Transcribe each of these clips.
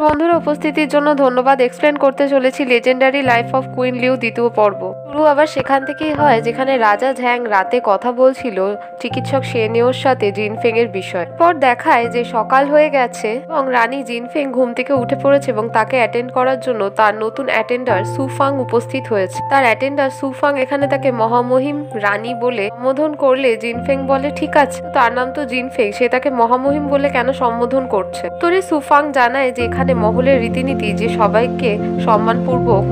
বন্ধুরা উপস্থিতির জন্য ধন্যবাদ। এক্সপ্লেন করতে চলেছি legendary life of queen Liu দ্বিতীয় পর্ব। শুরু আবার সেখান থেকেই হয় যেখানে রাজা ঝ্যাং রাতে কথা বলছিল চিকিৎসক শেনিওর সাথে জিনফেং এর বিষয়। পর দেখায় যে সকাল হয়ে গেছে এবং রানী জিনফেং ঘুম থেকে উঠে পড়েছে এবং তাকে অ্যাটেন্ড করার জন্য তার নতুন অ্যাটেন্ডার সুফাং উপস্থিত হয়েছে। তার অ্যাটেন্ডার সুফাং এখানে তাকে মহামহিম রানী বলে সম্বোধন করলে জিনফেং বলে ঠিক আছে, তার নাম তো জিনফেং, সে তাকে মহামহিম বলে কেন সম্বোধন করছে। তোরে সুফাং জানায় যে এখানে মহলের রীতিনীতি যে সবাইকে সম্মানপূর্বক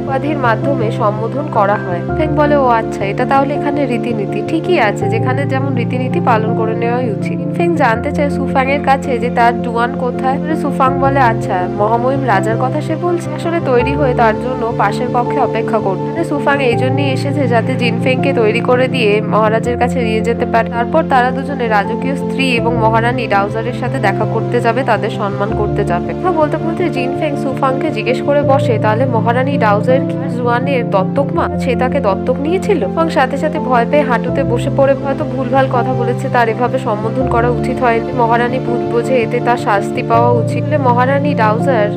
উপাধির মাধ্যমে সম্বোধন করা হয়। ফেং বলে ও আচ্ছা, এটা তাহলে এখানে রীতিনীতি ঠিকই আছে, যেখানে যেমন রীতিনীতি পালন করে নেওয়াই উচিত। ফেং জানতে চায় সুফাং এর কাছে যে তার ডুয়ান কোথায়। সুফাং বলে আচ্ছা, মহামহিম রাজার কথা সে বলছে, আসলে তৈরি হয়ে তার জন্য পাশের কক্ষে অপেক্ষা করছে। সুফাং এই জন্যই এসেছে যাতে জিনফেং কে তৈরি করে দিয়ে মহারাজের কাছে নিয়ে যেতে পারে। তারপর তারা দুজনে রাজকীয় স্ত্রী এবং মহারানী ডাউজারের সাথে দেখা করতে যাবে, তাদের সম্মান করতে যাবে। বলতে বলতে জিনফেং সুফাংকে জিজ্ঞেস করে বসে তাহলে মহারানী ডাউজার জুয়ানের দত্তক মা, সে তাকে দত্তক নিয়েছিল। এবং সাথে সাথে ভয় পেয়ে হাঁটুতে বসে পড়ে হয়তো ভুলভাল কথা বলেছে, তার এভাবে সম্বোধন করা উচিত হয়নি। মহারানী ভূত বোঝে, এতে তার শাস্তি পাওয়া উচিত। মহারানী ডাউজার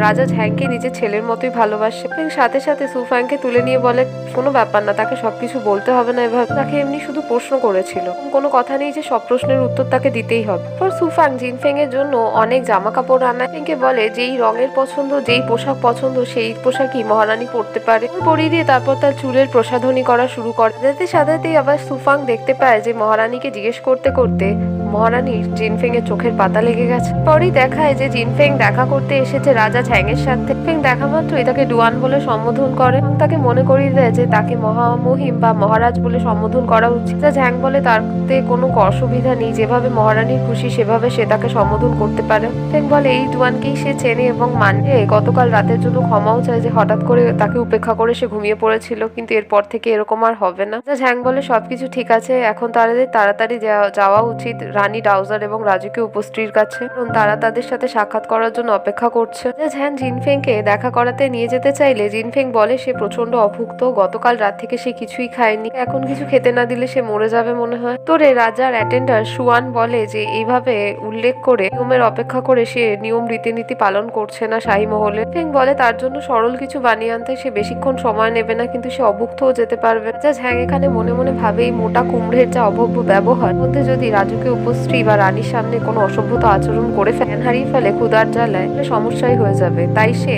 রাজা ঝ্যাংকে নিজের ছেলের মতোই ভালোবাসে। সাথে সাথে সুফাংকে তুলে নিয়ে বলে কোনো ব্যাপার না, তাকে সবকিছু বলতে হবে না, এভাবে তাকে এমনি শুধু প্রশ্ন করেছিল, কোনো কথা নেই যে সব প্রশ্নের উত্তর তাকে দিতেই হবে। পর সুফাং জিনফেং এর জন্য অনেক জামা কাপড় আনায়। ফেংকে বলে যেই রঙের পছন্দ, যেই পোশাক পছন্দ সেই পোশাকই মহারানী পরতে পারে। পরিয়ে দিয়ে তারপর তার চুলের প্রসাধনী করা শুরু করে। যেতে সাথেই আবার সুফাং দেখতে পায় যে মহারানীকে জিজ্ঞেস করতে করতে মহারানীর জিনফেং এর চোখের পাতা লেগে গেছে। পরই দেখায় যে জিনফেং দেখা করতে এসেছে রাজা ঝ্যাং এর সাথে। ফেং দেখা মাত্রই তাকে ডুয়ান বলে সম্বোধন করে এবং তাকে মনে করিয়ে দেয় যে তাকে মহামহিম বা মহারাজ বলে সম্বোধন করা উচিত। ঝ্যাং বলে তাতে কোনো অসুবিধা নেই, যেভাবে মহারানীর খুশি সেভাবে সে তাকে সম্বোধন করতে পারে। ফেং বলে এই ডুয়ানকেই সে চেনে এবং মানে গতকাল রাতের জন্য ক্ষমাও চায় যে হঠাৎ করে তাকে উপেক্ষা করে সে ঘুমিয়ে পড়েছিল, কিন্তু এরপর থেকে এরকম আর হবে না। ঝ্যাং বলে সবকিছু ঠিক আছে, এখন তাদের তাড়াতাড়ি যাওয়া উচিত রানী ডাউজার এবং রাজকীয় উপস্ত্রীর কাছে, কারণ তারা তাদের সাথে সাক্ষাৎ করার জন্য অপেক্ষা করছে। ঝ্যাং জিনফেংকে দেখা করাতে নিয়ে যেতে চাইলে জিনফেং বলে সে প্রচন্ড অভুক্ত, গতকাল রাত থেকে সে কিছুই খায়নি, এখন কিছু খেতে না দিলে সে মরে যাবে মনে হয়। তোরে রাজার অ্যাটেন্ডার সুয়ান বলে যে এইভাবে উল্লেখ করে নিয়মের অপেক্ষা করে সে নিয়ম রীতিনীতি পালন করছে না শাহী মহলে। ফেং বলে তার জন্য সরল কিছু বানিয়ে আনতে সে বেশিক্ষণ সময় নেবে না, কিন্তু সে অভুক্তও যেতে পারবে। ঝ্যাং এখানে মনে মনে ভাবে এই মোটা কুমড়ের যা অভব্য ব্যবহার মধ্যে যদি রাজকীয় উপস্ত্রী বা রানীর সামনে কোনো অসভ্যতা আচরণ করে ফ্যান হারিয়ে ফেলে ক্ষুধার জ্বালায়, সমস্যাই হয়ে যাবে। তাই সে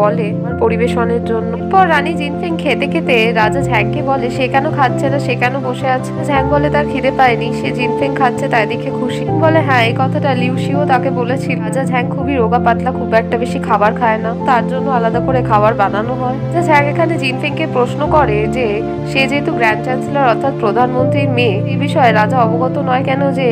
বলে পরিবেশনের জন্য। পর রানী জিনফেং খেতে খেতে রাজা ঝ্যাংকে বলে সে কেন খাচ্ছে না, সে কেন বসে আছে। ঝ্যাং বলে তার খিদে পায়নি, সে জিনফেং খাচ্ছে তাই দেখে খুশি। বলে হ্যাঁ, এই কথাটা লিউশিও তাকে বলেছিল। রাজা ঝ্যাং খুবই রোগা পাতলা, খুব একটা বেশি খাবার খায় না, তার জন্য আলাদা করে খাবার বানানো হয়। ঝ্যাং এখানে জিনফেংকে প্রশ্ন করে যে সে যেহেতু গ্র্যান্ড চ্যান্সেলর অর্থাৎ প্রধানমন্ত্রীর মেয়ে, এই বিষয়ে রাজা অবগত নয় কেন যে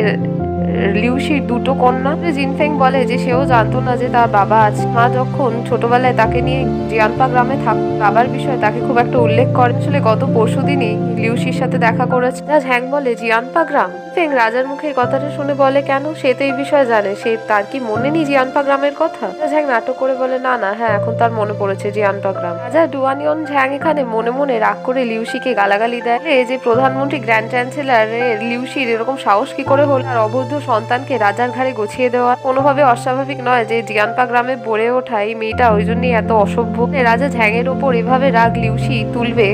লিউশির দুটো কন্যা। জিনফেং বলে যে সেও জানতো না যে তার বাবা আছে। মা যখন ছোটবেলায় তাকে নিয়ে জিয়ানপা গ্রামে বাবার বিষয়ে তাকে খুব একটা উল্লেখ করে, আসলে গত পরশুদিনই লিউশির সাথে দেখা করেছে। ঝ্যাং বলে জিয়ানপা গ্রাম। ফেং রাজার মুখে এই কথাটা শুনে বলে কেন, সে তো এই বিষয়ে জানে, সে তার কি মনে নেই জিয়ানপা গ্রামের কথা। ঝ্যাং নাটক করে বলে না না, হ্যাঁ এখন তার মনে পড়েছে জিয়ানপা গ্রাম। রাজা ডুয়ানিয়ন ঝ্যাং এখানে মনে মনে রাগ করে লিউশিকে গালাগালি দেয় যে প্রধানমন্ত্রী গ্র্যান্ড চ্যান্সেলর লিউশির এরকম সাহস কি করে হল, আর অবৈধ সন্তানকে রাজার ঘাড়ে গছিয়ে দেওয়া কোনোভাবে অস্বাভাবিক নয় যে জিয়ানপা গ্রামে বেড়ে ওঠা এই মেয়েটা ওই জন্যই এত অসভ্য। রাজা ঝ্যাংয়ের ওপর এভাবে রাগ লিউশি তুলবে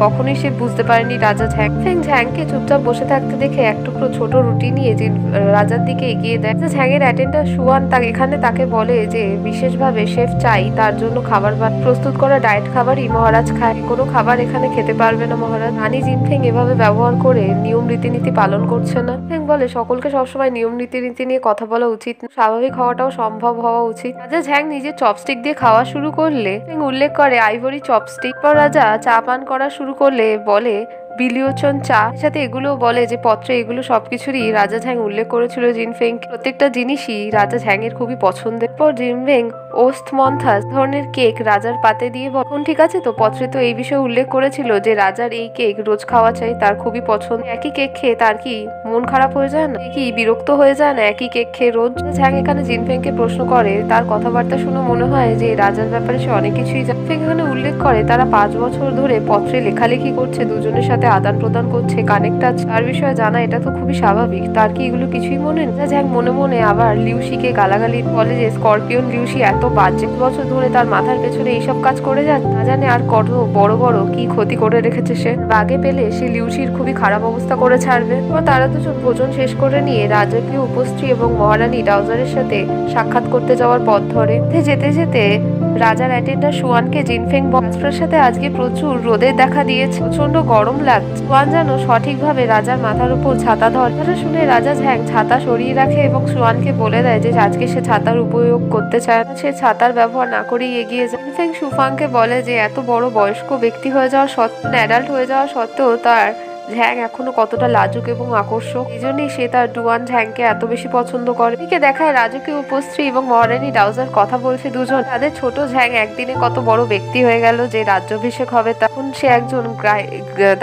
কখনোই সে বুঝতে পারেনি রাজা ঝ্যাং। ফেং ঝ্যাংকে চুপচাপ বসে থাকতে দেখে এক টুকরো ছোট রুটি নিয়ে যে রাজার দিকে এগিয়ে দেয়। ঝ্যাংয়ের অ্যাটেন্ডার সুয়ান এখানে তাকে বলে যে বিশেষভাবে শেফ চাই তার জন্য খাবার প্রস্তুত করা ডায়েট খাবারই মহারাজ খায়, কোনো খাবার এখানে খেতে পারবে না মহারাজ। রানী জিনফেং এভাবে ব্যবহার করে নিয়ম রীতিনীতি পালন করছে না। ফেং বলে সকলকে সবসময় নিয়ম রীতিনীতি নিয়ে কথা বলা উচিত, স্বাভাবিক হওয়াটাও সম্ভব হওয়া উচিত। রাজা ঝ্যাং নিজের চপস্টিক দিয়ে খাওয়া শুরু করলে ফেং উল্লেখ করে আইভরি চপস্টিক। পর রাজা চা পান করা শুরু করলে বলে বিলিওচন চা, সাথে এগুলো বলে যে পত্রে এগুলো সবকিছুরই রাজা ঝ্যাং উল্লেখ করেছিল জিনফেং, প্রত্যেকটা জিনিসই রাজা ঝ্যাং এর খুবই পছন্দের। পর জিনফেং ওস্থমন্থাস ধরনের কেক রাজার পাতে দিয়ে বলুন ঠিক আছে তো। পত্রে তো এই বিষয়ে উল্লেখ করেছিল যে রাজার এই কেক রোজ খাওয়া চাই, তার খুবই পছন্দ। একই কেক খেয়ে তার কি মন খারাপ হয়ে যায় না, কি বিরক্ত হয়ে যায় না একই কেক খেয়ে রোজ? ঝ্যাং এখানে জিনফেংকে প্রশ্ন করে, তার কথাবার্তা শুনে মনে হয় যে রাজার ব্যাপারে সে অনেক কিছুই জানে। জিনফেং এখানে উল্লেখ করে তারা 5 বছর ধরে পত্রে লেখালেখি করছে, দুজনের সাথে আদান প্রদান করছে, কানেক্ট আছে, তার বিষয়ে জানা এটা তো খুবই স্বাভাবিক। তার কি এগুলো কিছুই মনে নেই? ঝ্যাং মনে মনে আবার লিউশিকে গালাগালি বলে যে স্করপিয়ন লিউশি এত বাজে, বছর ধরে তার মাথার পেছনে এইসব কাজ করে যাচ্ছে, না জানে আর কত বড় বড় কি ক্ষতি করে রেখেছে সে। বাগে পেলে সে লিউশির খুবই খারাপ অবস্থা করে ছাড়বে। তারা দুজন ভোজন শেষ করে নিয়ে রাজকীয় উপস্ত্রী এবং মহারানী ডাউজারের সাথে সাক্ষাৎ করতে যাওয়ার পথ ধরে। যেতে যেতে রাজার অ্যাটেন্ডার সুয়ানকে জিনফেং সাথে আজকে প্রচুর রোদের দেখা দিয়েছে, প্রচন্ড গরম লাগছে। সুয়ান যেন সঠিকভাবে রাজার মাথার উপর ছাতা ধরে। এটা শুনে রাজা ঝ্যাং ছাতা সরিয়ে রাখে এবং সুয়ানকে বলে দেয় যে আজকে সে ছাতার উপয়োগ করতে চায় না, সে ছাতার ব্যবহার না করেই এগিয়ে যায়। জিনফেং সুফাংকে বলে যে এত বড় বয়স্ক ব্যক্তি হয়ে যাওয়া সত্ত্বেও, অ্যাডাল্ট হয়ে যাওয়া সত্ত্বেও তার ঝ্যাং এখনো কতটা লাজুক এবং আকর্ষক, এই জন্যই সে তার ডুয়ান ঝ্যাংকে এত বেশি পছন্দ করে। এদিকে দেখায় রাজকীয় উপস্ত্রী এবং মহারানী ডাউজার কথা বলছে দুজন। তাদের ছোট ঝ্যাং একদিনে কত বড় ব্যক্তি হয়ে গেল যে রাজ্যাভিষেক হবে, তখন সে একজন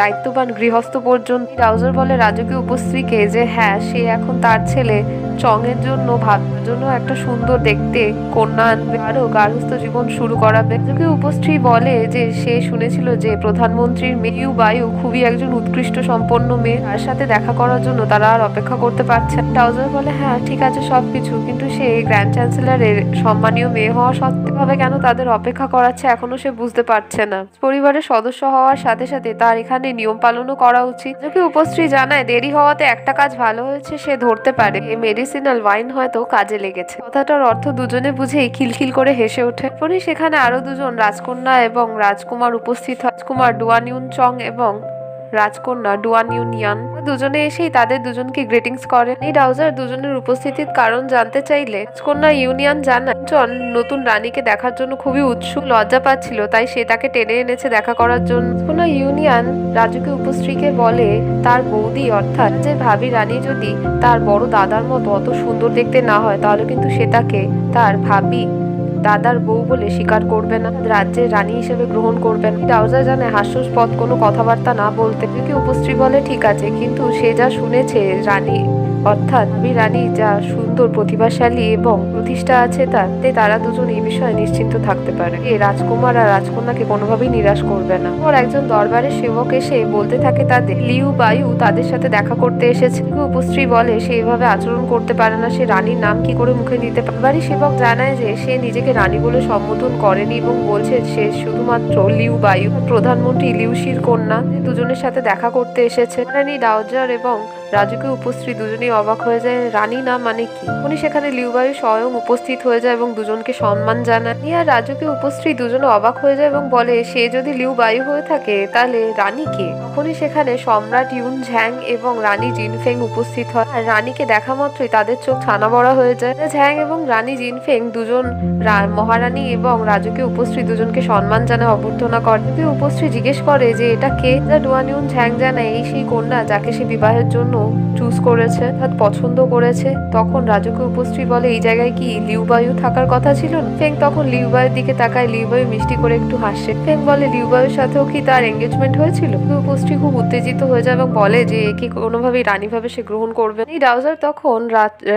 দায়িত্ববান গৃহস্থ পর্যন্ত। ডাউজার বলে রাজকীয় উপস্ত্রীকে যে হ্যাঁ, সে এখন তার ছেলে চং এর জন্য ভাবনার জন্য একটা সুন্দর দেখতে কন্যা আনবে, আরো গার্হস্থ্য জীবন শুরু করাবে। রাজকীয় উপস্ত্রী বলে যে সে শুনেছিল যে প্রধানমন্ত্রীর মেয়ে ইউ বায়ু খুবই একজন উৎকৃষ্ট সম্পন্ন মেয়ে, তার সাথে দেখা করার জন্য তারা আর অপেক্ষা করতে পারছে। ডাউজার বলে হ্যাঁ ঠিক আছে সবকিছু, কিন্তু সে গ্র্যান্ড চ্যান্সেলরের সম্মানীয় মেয়ে হওয়া সত্ত্বেও ভাবে কেন তাদের অপেক্ষা করাচ্ছে এখনো সে বুঝতে পারছে না। পরিবারের সদস্য হওয়ার সাথে সাথে তার এখানে নিয়ম পালনও করা উচিত। রাজকীয় উপস্ত্রী জানায় দেরি হওয়াতে একটা কাজ ভালো হয়েছে, সে ধরতে পারে মেডিসিনাল ওয়াইন হয়তো কাজে লেগেছে। কথাটার অর্থ দুজনে বুঝেই খিলখিল করে হেসে ওঠে। এরপরই সেখানে আরো দুজন রাজকন্যা এবং রাজকুমার উপস্থিত হয়। রাজকুমার ডুয়ান ইউন চং এবং রাজকন্যা ডুয়ান ইউনিয়ান দুজনে এসেই তাদের দুজনকে গ্রিটিংস করে। এই ডাউজার দুজনের উপস্থিতির কারণ জানতে চাইলে রাজকন্যা ইউনিয়ান জানায় জন নতুন রানীকে দেখার জন্য খুবই উৎসুক, লজ্জা পাচ্ছিল, তাই সে তাকে টেনে এনেছে দেখা করার জন্য। রাজকন্যা ইউনিয়ান রাজকীয় উপস্ত্রীকে বলে তার বৌদি অর্থাৎ যে ভাবি রানী যদি তার বড় দাদার মতো অত সুন্দর দেখতে না হয়, তাহলে কিন্তু সে তাকে তার ভাবি দাদার বউ বলে স্বীকার করবে না, রাজ্যের রানী হিসেবে গ্রহণ করবে না। ডাউজার জানে হাস্যাস্পদ কোনো কথাবার্তা না বলতে। উপস্ত্রী বলে ঠিক আছে, কিন্তু সে যা শুনেছে রানী অর্থাৎ রানী যা সুন্দর, প্রতিভাশালী এবং প্রতিষ্ঠা আছে, তাতে তারা দুজন এই বিষয়ে নিশ্চিন্ত থাকতে পারে। এ রাজকুমার আর রাজকন্যাকে কোনোভাবেই নিরাশ করবে না। ওর একজন দরবারের সেবক এসে বলতে থাকে তাদের লিউ বায়ু তাদের সাথে দেখা করতে এসেছে। উপস্ত্রী বলে সে এভাবে আচরণ করতে পারে না, সে রানীর নাম কি করে মুখে নিতে পারে। দরবারি সেবক জানায় যে সে নিজেকে রানী বলে সম্বোধন করেনি এবং বলছে সে শুধুমাত্র লিউ বায়ু, প্রধানমন্ত্রী লিউশির কন্যা, দুজনের সাথে দেখা করতে এসেছে। রানী ডাউজার এবং রাজকীয় উপস্ত্রী দুজনেই অবাক হয়ে যায়, রানী না মানে কি? উনি সেখানে লিউবায়ু স্বয়ং উপস্থিত হয়ে যায় এবং দুজনকে সম্মান জানায়। আর রাজকীয় উপস্ত্রী দুজনে অবাক হয়ে যায় এবং বলে সে যদি লিউবায়ু হয়ে থাকে তাহলে রানী কে? তখনই সেখানে সম্রাট ইউন ঝ্যাং এবং রানী জিনফেং উপস্থিত হয়। আর রানীকে দেখা মাত্রই তাদের চোখ ছানা বড়া হয়ে যায়। ঝ্যাং এবং রানী জিনফেং দুজন মহারানী এবং রাজকীয় উপস্ত্রী দুজনকে সম্মান জানায়, অভ্যর্থনা করে। উপস্ত্রী জিজ্ঞেস করে যে এটা কে? ডুয়ান ইউন ঝ্যাং জানায় এই সেই কন্যা যাকে সে বিবাহের জন্য চুজ করেছে, অর্থাৎ পছন্দ করেছে। তখন রাজকীয় উপস্ত্রী বলে এই জায়গায় কি লিউবায়ু থাকার কথা ছিল না? ফেং তখন লিউবায়ুর দিকে তাকায়, লিউবায়ু মিষ্টি করে একটু হাসে। ফেং বলে লিউবায়ুর সাথেও কি তার এঙ্গেজমেন্ট হয়েছিল? উপস্ত্রী খুব উত্তেজিত হয়ে যায় এবং বলে যে একে কোনোভাবেই রানী ভাবে সে গ্রহণ করবে। এই ডাউজার তখন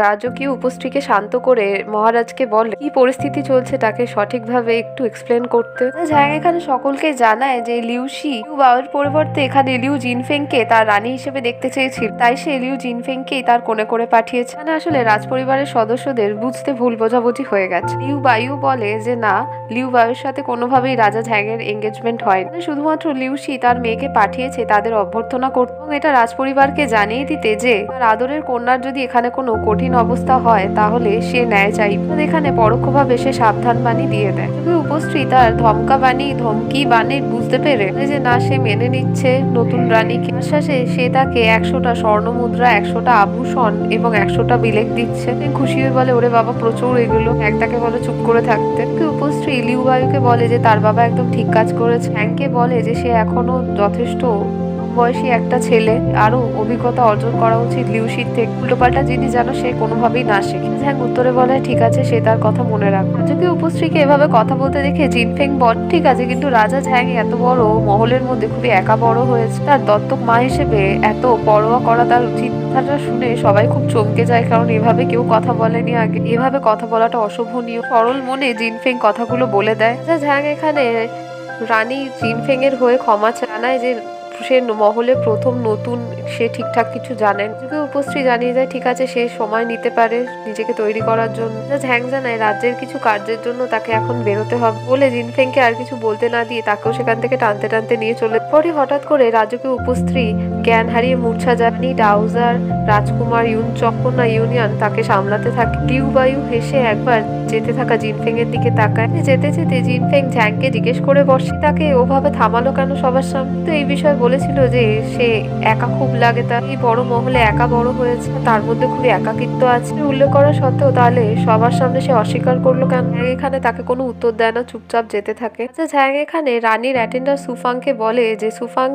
রাজকীয় উপস্ত্রীকে শান্ত করে মহারাজকে বলে কি পরিস্থিতি চলছে তাকে সঠিকভাবে একটু এক্সপ্লেন করতে। ঝ্যাং এখানে সকলকে জানায় যে লিউশি লিউ বাওয়ের পরিবর্তে এখানে লিউ জিনফেংকে তার রানী হিসেবে দেখতে চেয়েছিল, তাই সে লিউ জিনফেংকেই তার কোণে করে পাঠিয়েছে। মানে আসলে রাজপরিবারের সদস্যদের বুঝতে ভুল বোঝাবুঝি হয়ে গেছে। লিউ বায়ু বলে যে না, লিউ বায়ুর সাথে কোনোভাবেই রাজা ঝ্যাংয়ের এঙ্গেজমেন্ট হয়নি, শুধুমাত্র লিউশি তার মেয়েকে পাঠিয়েছে তাদের অভ্যর্থনা করতে এবং এটা রাজপরিবারকে জানিয়ে দিতে যে তার আদরের কন্যার যদি এখানে কোনো কঠিন অবস্থা হয় তাহলে সে ন্যায় চাইবে। এখানে পরোক্ষভাবে সে সাবধান বাণী দিয়ে দেয়। উপস্ত্রী তার ধমকি বাণী বুঝতে পেরে যে না, সে মেনে নিচ্ছে নতুন রানীকে। আশ্বাসে সে তাকে 100টা স্বর্ণ মুদ্রা, 100টা আভূষণ এবং 100টা বিলেক দিচ্ছে। খুশি হয়ে বলে ওরে বাবা প্রচুর এগুলো। একটাকে বলে চুপ করে থাকতে। উপস্ত্রী লিউ বায়ুকে বলে যে তার বাবা একদম ঠিক কাজ করেছে। হ্যাংকে বলে যে সে এখনো যথেষ্ট বয়সী একটা ছেলে, আরো অভিজ্ঞতা অর্জন করা উচিত লিউশির থেকে। উল্টোপাল্টা জিনিস যেন সে কোনোভাবেই না শেখে। ঝ্যাং উত্তরে বলে ঠিক আছে, সে তার কথা মনে রাখবে। রাজকীয় উপস্ত্রীকে এভাবে কথা বলতে দেখে জিনফেং বল ঠিক আছে, কিন্তু রাজা ঝ্যাং এত বড় মহলের মধ্যে খুবই একা বড় হয়েছে, তার দত্তক মা হিসেবে এত পরোয়া করা তার উচিত। কথাটা শুনে সবাই খুব চমকে যায়, কারণ এভাবে কেউ কথা বলেনি আগে। এভাবে কথা বলাটা অশোভনীয়। সরল মনে জিনফেং কথাগুলো বলে দেয়। রাজা ঝ্যাং এখানে রানী জিনফেং এর হয়ে ক্ষমা জানায় যে সে মহলে প্রথম নতুন, সে ঠিকঠাক কিছু জানেন। উপস্ত্রী জানিয়ে যায় ঠিক আছে, সে সময় নিতে পারে নিজেকে তৈরি করার জন্য। ঝ্যাং জানায় রাজ্যের কিছু কার্যের জন্য তাকে এখন বেরোতে হবে বলে জিনফেংকে আর কিছু বলতে না দিয়ে তাকেও সেখান থেকে টানতে টানতে নিয়ে চলে। পরে হঠাৎ করে রাজকীয় উপস্ত্রী জ্ঞান হারিয়ে মূর্ছা যায়নি। ডাউজার রাজকুমার চকনা ইউনিয়ন তাকে সামলাতে থাকে। লিউ বায়ু হেসে একবার যেতে থাকা জিনফেং এর দিকে তাকায়। যেতে যেতে জিনফেং ঝ্যাংকে জিজ্ঞেস করে বসে তাকে ওভাবে থামালো কেন সবার সামনে। তো এই বিষয়ে বলেছিল যে সে একা খুব লাগে, তার এই বড় মহলে একা বড় হয়েছে, তার মধ্যে খুবই একাকিত্ব আছে। উল্লেখ করা সত্ত্বেও তাহলে সবার সামনে সে অস্বীকার করলো কেন? এখানে তাকে কোনো উত্তর দেয় না, চুপচাপ যেতে থাকে। আচ্ছা, ঝ্যাং এখানে রানীর অ্যাটেন্ডার সুফাংকে বলে যে সুফাং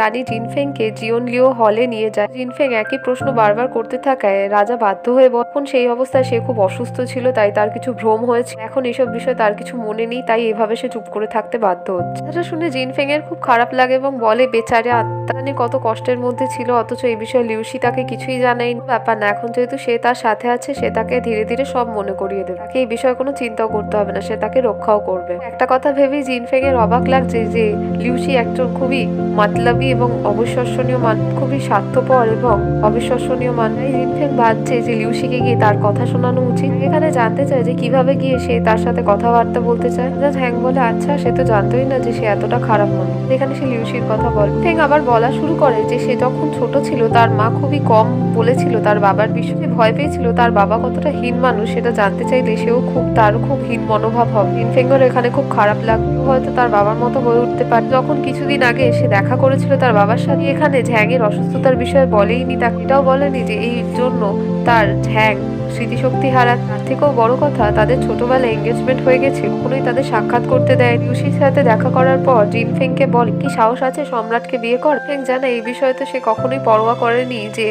রানী জিনফেংকে জিওন লিও হলে নিয়ে যায়। জিনফেং একই প্রশ্ন বারবার করতে থাকায় রাজা বাধ্য হয়ে বলুন সেই অবস্থায় সে খুব অসুস্থ ছিল, তাই তার কিছু ভ্রম হয়েছে। এখন এসব বিষয় তার কিছু মনে নেই, তাই এভাবে সে চুপ করে থাকতে বাধ্য হচ্ছে। এটা শুনে জিনফেং এর খুব খারাপ লাগে এবং বলে বেচারে আত্মানি কত কষ্টের মধ্যে ছিল, অথচ এই বিষয়ে লিউশি তাকে কিছুই জানায়নি। ব্যাপার না, এখন যেহেতু সে তার সাথে আছে সে তাকে ধীরে ধীরে সব মনে করিয়ে দেবে। তাকে এই বিষয়ে কোনো চিন্তাও করতে হবে না, সে তাকে রক্ষাও করবে। একটা কথা ভেবেই জিনফেং এর অবাক লাগছে যে লিউশি একজন খুবই মাতলাবি এবং অবিশ্বসনীয় মানুষ, খুবই স্বার্থপর এবং অবিশ্বসনীয় মানুষ। জিনফেং ভাবছে যে লিউশিকে গিয়ে তার কথা শোনানো উচিত। এখানে জানতে চায় যে কিভাবে গিয়ে সে তার সাথে কথাবার্তা বলতে চায়। ঝ্যাং বলে আচ্ছা, সে তো জানতোই না যে সে এতটা খারাপ মানুষ। এখানে সে লিউশির কথা বলে। ফেং আবার বলা শুরু করে যে সে যখন ছোট ছিল তার মা খুবই কম বলেছিল তার বাবার বিষয়ে, ভয় পেয়েছিল তার বাবা কতটা হীন মানুষ সেটা জানতে চাইলে সেও তার খুব হীন মনোভাব হবে। জিনফেংয়ের এখানে খুব খারাপ লাগলো, হয়তো তার বাবার মতো হয়ে উঠতে পারে। যখন কিছুদিন আগে সে দেখা করেছিল তার বাবার সাথে, এখানে ঝ্যাং এর অসুস্থতার বিষয়ে বলেইনি, তাকে এটাও বলেনি যে এই জন্য তার ঝ্যাং স্মৃতিশক্তি হারা। তার থেকেও বড় কথা, তাদের ছোটবেলায় এঙ্গেজমেন্ট হয়ে গেছে, কোনোই তাদের সাক্ষাৎ করতে দেয়। লিউশির সাথে দেখা করার পর জিনফেংকে বলে কি সাহস আছে সম্রাটকে বিয়ে কর। ফেং জানে এই বিষয়ে তো সে কখনোই পরোয়া করেনি যে